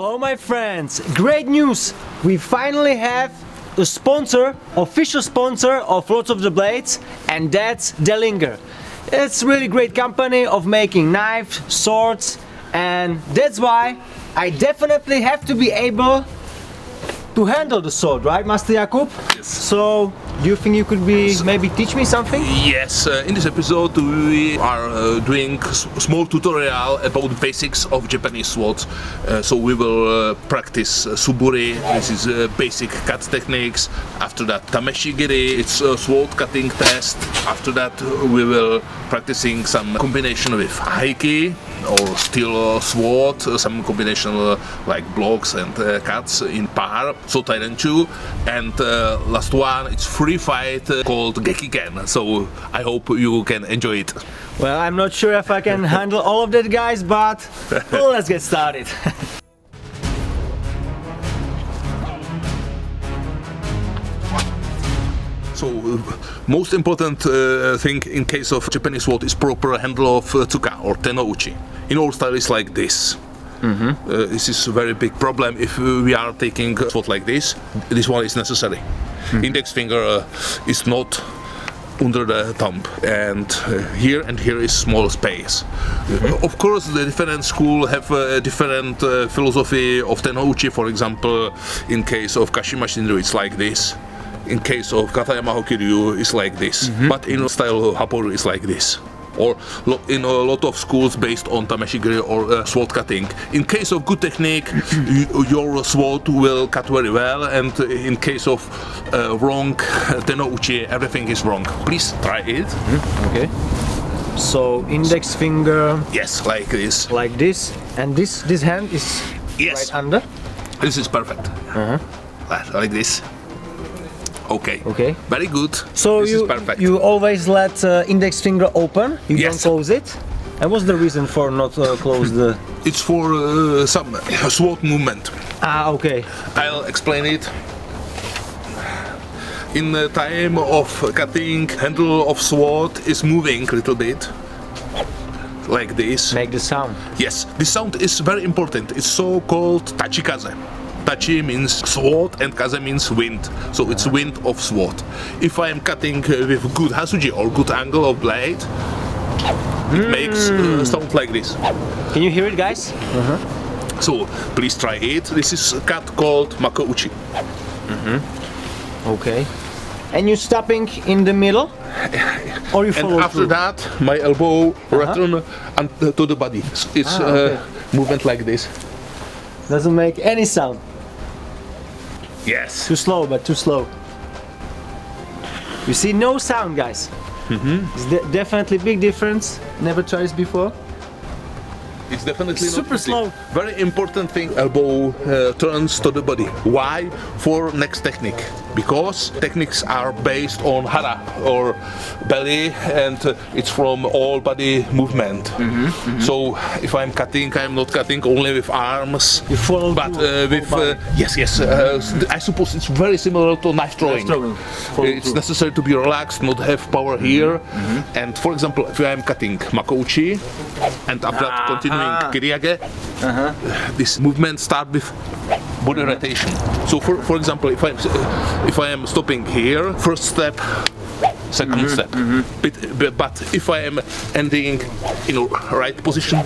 Hello my friends, great news! We finally have a sponsor, official sponsor of Lords of the Blades, and that's Dellinger. It's really great company of making knives, swords, and that's why I definitely have to be able to handle the sword, right, Master Jakub? Yes. So, do you think you could maybe teach me something? Yes, in this episode we are doing small tutorial about the basics of Japanese swords. So we will practice suburi, this is basic cut techniques. After that tameshigiri, it's a sword cutting test. After that we will practicing some combination with haiki or steel sword, some combination like blocks and cuts in par, so tairenchu, and last one it's free fight called gekiken, so I hope you can enjoy it. Well, I'm not sure if I can handle all of that, guys, but let's get started. So, most important thing in case of Japanese sword is proper handle of tsuka or tenouchi. In our style is like this. This is a very big problem if we are taking a sword like this. This one is necessary. Index finger is not under the thumb, and here is small space. Of course, the different school have a different philosophy of tenouchi. For example, in case of Kashimashinryu, it's like this. In case of Katayama Hokiryu, it's like this. But in style Haporu, it's like this. Or in a lot of schools based on tameshigiri or sword cutting. In case of good technique, your sword will cut very well, and in case of wrong tenouchi, everything is wrong. Please try it. Okay. So index finger. Yes, like this. Like this, and this hand is Yes. right under. This is perfect. Like this. Okay. Okay. Very good. So this is perfect. you always let index finger open. You Yes. don't close it. And what's the reason for not close the? It's for some sword movement. Ah, okay. I'll explain it. In the time of cutting, handle of sword is moving a little bit. Like this. Make the sound. Yes, this sound is very important. It's so called tachikaze. Tachi means sword and kaze means wind. So it's wind of sword. If I am cutting with good hasuji or good angle of blade, it makes sound like this. Can you hear it, guys? So please try it. This is a cut called makouchi. Okay. And you stopping in the middle? Or you follow And after through? that, my elbow return to the body. It's okay. movement like this. Doesn't make any sound. Yes. Too slow, but too slow. You see, no sound, guys. It's definitely big difference. Never tried this before. It's definitely not Super easy. slow. Very important thing, elbow turns to the body. Why? For next technique. Because techniques are based on hara or belly, and it's from all body movement. So if I'm cutting, I'm not cutting only with arms, You follow but through with whole body. yes. I suppose it's very similar to knife throwing. Follow It's through. necessary to be relaxed, not have power here. And for example, if I'm cutting makouchi, and after that continuing kiriage, this movement start with body rotation. So for example, if I am stopping here, first step, second step. But if I am ending in a right position,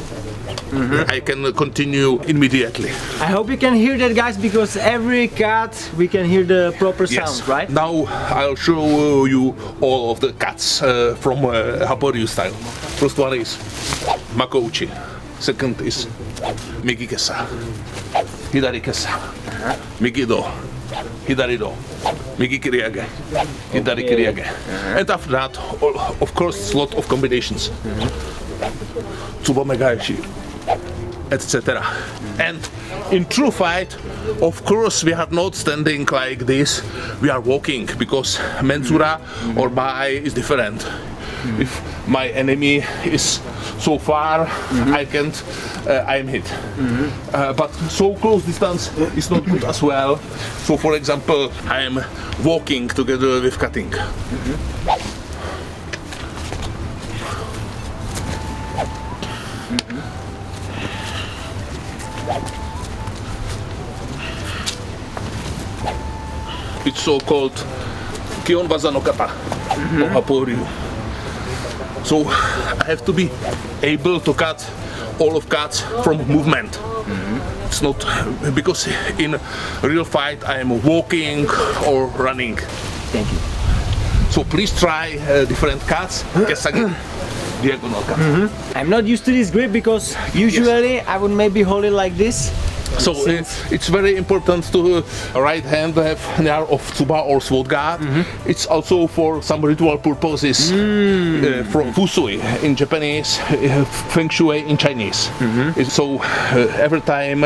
I can continue immediately. I hope you can hear that, guys, because every cut we can hear the proper sound, right? Now I'll show you all of the cuts from Haporyu style. First one is makouchi. Second is migi kesa, hidari kesa, migi do, hidari do, migi kiriage, hidari kiriage. And after that, of course, a lot of combinations. Tsubome gaeshi, etc. And in true fight, of course, we are not standing like this. We are walking because menzura or baai is different. If my enemy is so far, I can't, I'm hit. But so close distance is not good as well. So for example, I am walking together with cutting. It's so-called Kion Waza no Kata or Haporyu. So I have to be able to cut all of cuts from movement. It's not because in real fight I am walking or running. Thank you. So please try different cuts. Kesagi, diagonal cut. I'm not used to this grip because usually I would maybe hold it like this. So it's very important to right hand have near of tsuba or sword guard. It's also for some ritual purposes from fusui in Japanese, feng shui in Chinese. So every time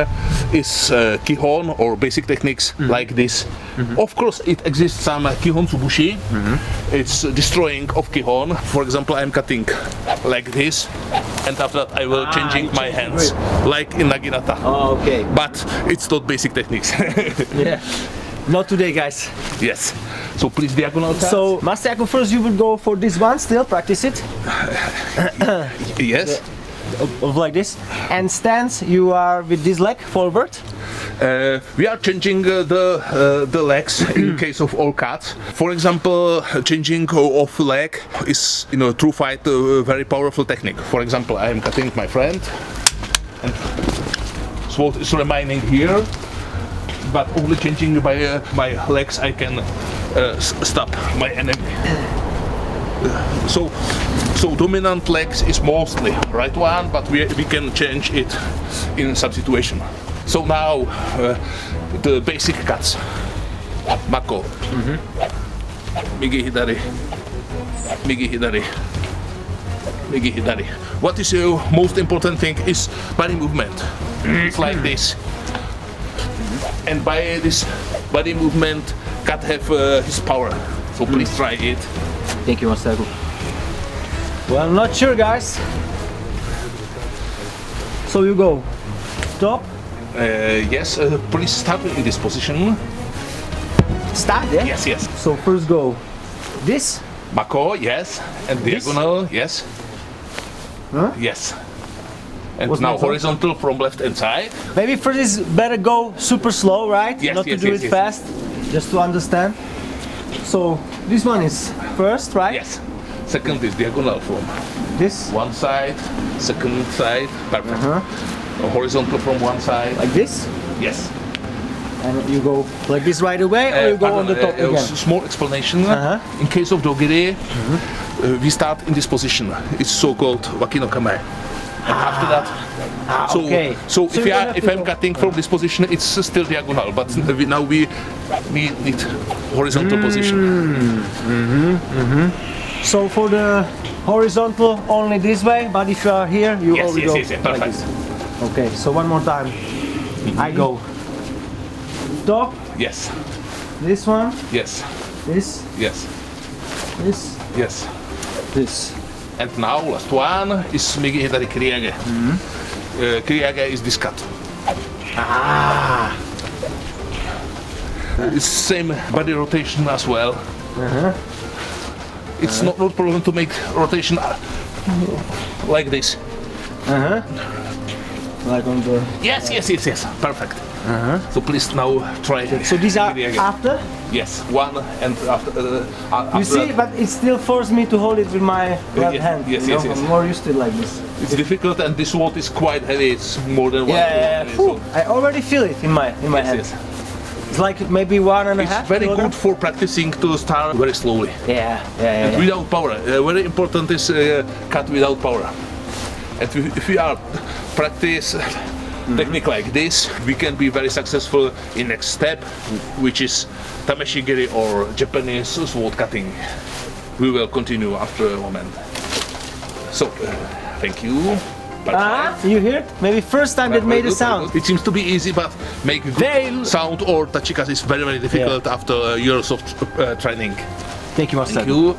is kihon or basic techniques like this. Of course, it exists some kihon tsubushi. It's destroying of kihon. For example, I'm cutting like this, and after that I will changing my hands like in naginata. Oh, okay. But it's not basic techniques. Yeah. Not today, guys. Yes. So please diagonal cut. So, Master Jakub, first you will go for this one still, practice it. Yes. Of like this. And stance, you are with this leg forward. We are changing the legs in case of all cuts. For example, changing of leg is in a true fight a very powerful technique. For example, I am cutting my friend, and sword is remaining here, but only changing by my legs I can stop my enemy. So dominant legs is mostly right one, but we can change it in some situation. So now the basic cuts. Mako. Migi hidari. Migi hidari. Migi hidari. What is the most important thing is body movement. It's like this. And by this body movement, cut have his power. So please try it. Thank you, Master Jakub. Well, I'm not sure, guys. So you go. Stop. Yes, please start in this position. Start, yeah? Yes, yes. So first go this. Mako, yes. And This? diagonal, yes. Huh? Yes. And Was now that all? horizontal from left hand side. Maybe first is better go super slow, right? Yes, Not yes, to do yes, it yes. fast, just to understand. So this one is first, right? Yes. Second is diagonal from This, one side, second side, perfect. Horizontal from one side. like this. Yes. And you go like this right away, or you go on the top again? Small explanation. In case of dogiri, we start in this position. It's so-called waki no kamae. And after that, Okay. so So you don't have if to I'm go- cutting from this position, it's still diagonal. But now we need horizontal position. So for the horizontal, only this way, but if you are here, you Yes, only yes, go yes, yes, like perfect. this. Okay, so one more time. I go. Stop. Yes, This one. yes, This. yes, This. yes. This. And now last one is migi hidari kriage. Kriage is this cut. It's same body rotation as well. It's not problem to make rotation like this. Like on the. Yes, yes, yes, yes. Perfect. So please now try. So these are kriage. after. Yes, one and after. You see, but it still forced me to hold it with my left yes, hand. yes, you know? yes, yes. I'm more used to it like this. It's difficult, and this sword is quite heavy. It's more than one. Yeah. So I already feel it in my yes, hand. yes. It's like maybe 1.5. It's very kilogram. good for practicing to start very slowly. Yeah. Without power. Very important is cut without power. And if we are practice technique like this, we can be very successful in next step, which is tameshigiri or Japanese sword cutting. We will continue after a moment. So, thank you. You hear it? Maybe first time that made a sound. It seems to be easy, but make good Very- sound or tachikas is very, very difficult after years of training. Thank you, Master. Thank you.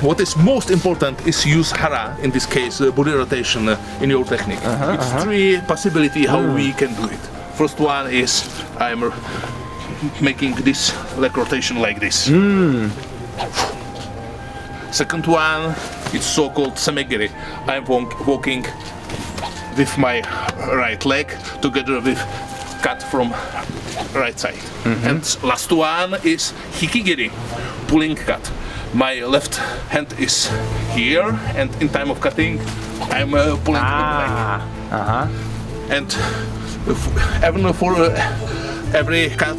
What is most important is use hara, in this case body rotation in your technique. It's three possibility how we can do it. First one is I'm making this leg rotation like this. Second one, it's so-called semegiri. I'm walking with my right leg together with cut from right side. And last one is hikigiri, pulling cut. My left hand is here, and in time of cutting, I'm pulling the blade. And even for every cut,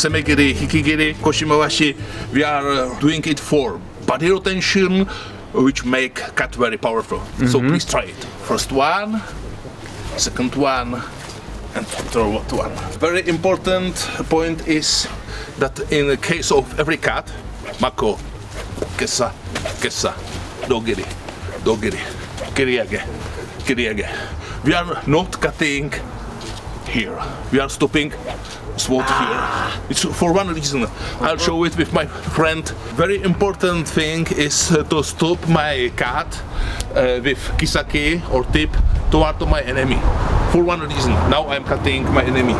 semegiri, hikigiri, koshimawashi, we are doing it for body rotation, which make cut very powerful. So please try it. First one, second one, and third one. Very important point is that in the case of every cut, mako, kessa, kessa, dogiri, dogiri, kiriage, kiriage. We are not cutting here. We are stopping sword here. It's for one reason. I'll show it with my friend. Very important thing is to stop my cut with kisaki or tip toward my enemy. For one reason. Now I'm cutting my enemy.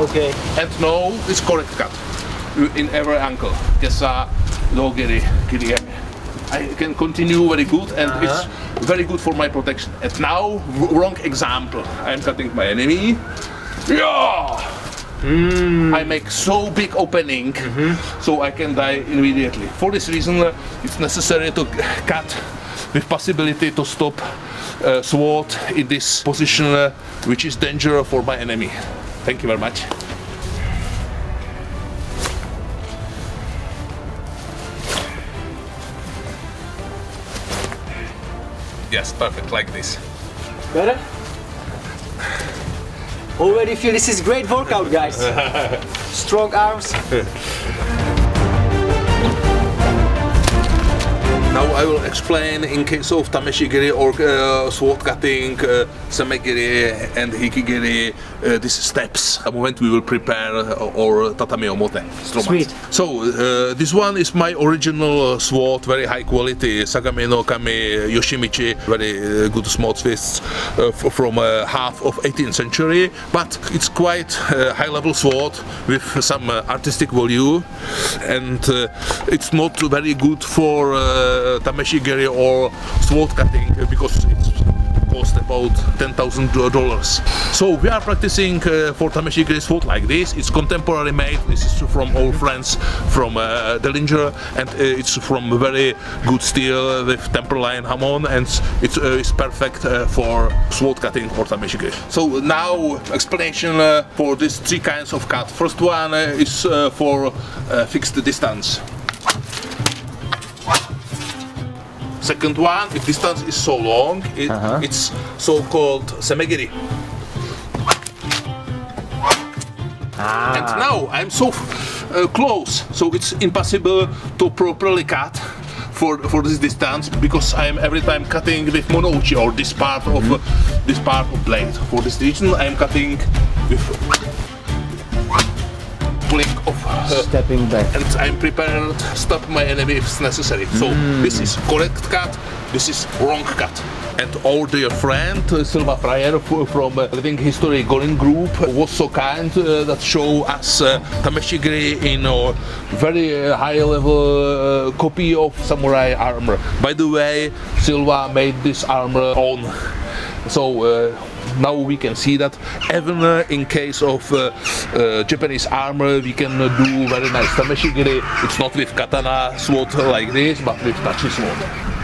Okay. And now it's correct cut in every angle. Kessa, dogiri, kiriage. I can continue very good, and it's very good for my protection. And now, wrong example. I'm cutting my enemy. Yeah! I make so big opening, so I can die immediately. For this reason, it's necessary to cut with possibility to stop sword in this position, which is dangerous for my enemy. Thank you very much. Yes, perfect, like this. Better? Already feel this is great workout, guys. Strong arms. Now I will explain in case of tameshigiri or sword cutting, semegiri and hikigiri, these steps. At the moment we will prepare our tatami omote. Sweet. So this one is my original sword, very high quality, Sagami no Kami Yoshimichi, very good smoothfists from half of 18th century, but it's quite high level sword with some artistic value, and it's not very good for tameshigiri or sword cutting because it's cost about $10,000. So we are practicing for tameshigiri sword like this. It's contemporary made. This is from our friends from Dellinger, and it's from very good steel with temper line hamon, and it's perfect for sword cutting or tameshigiri. So now explanation for these three kinds of cut. First one is for fixed distance. Second one, if distance is so long, it's so-called semegiri. And now I'm so close, so it's impossible to properly cut for this distance, because I'm every time cutting with monouchi, or this part of blade. For this reason, I'm cutting with pulling off, stepping back, and I'm prepared to stop my enemy if it's necessary. So this is correct cut, this is wrong cut. And our dear friend Silva Fryer from Living History Gorin Group was so kind that show us tameshigiri in a very high level copy of samurai armor. By the way, Silva made this armor on. So now we can see that even in case of Japanese armor we can do very nice tameshigiri. It's not with katana sword like this, but with tachi sword.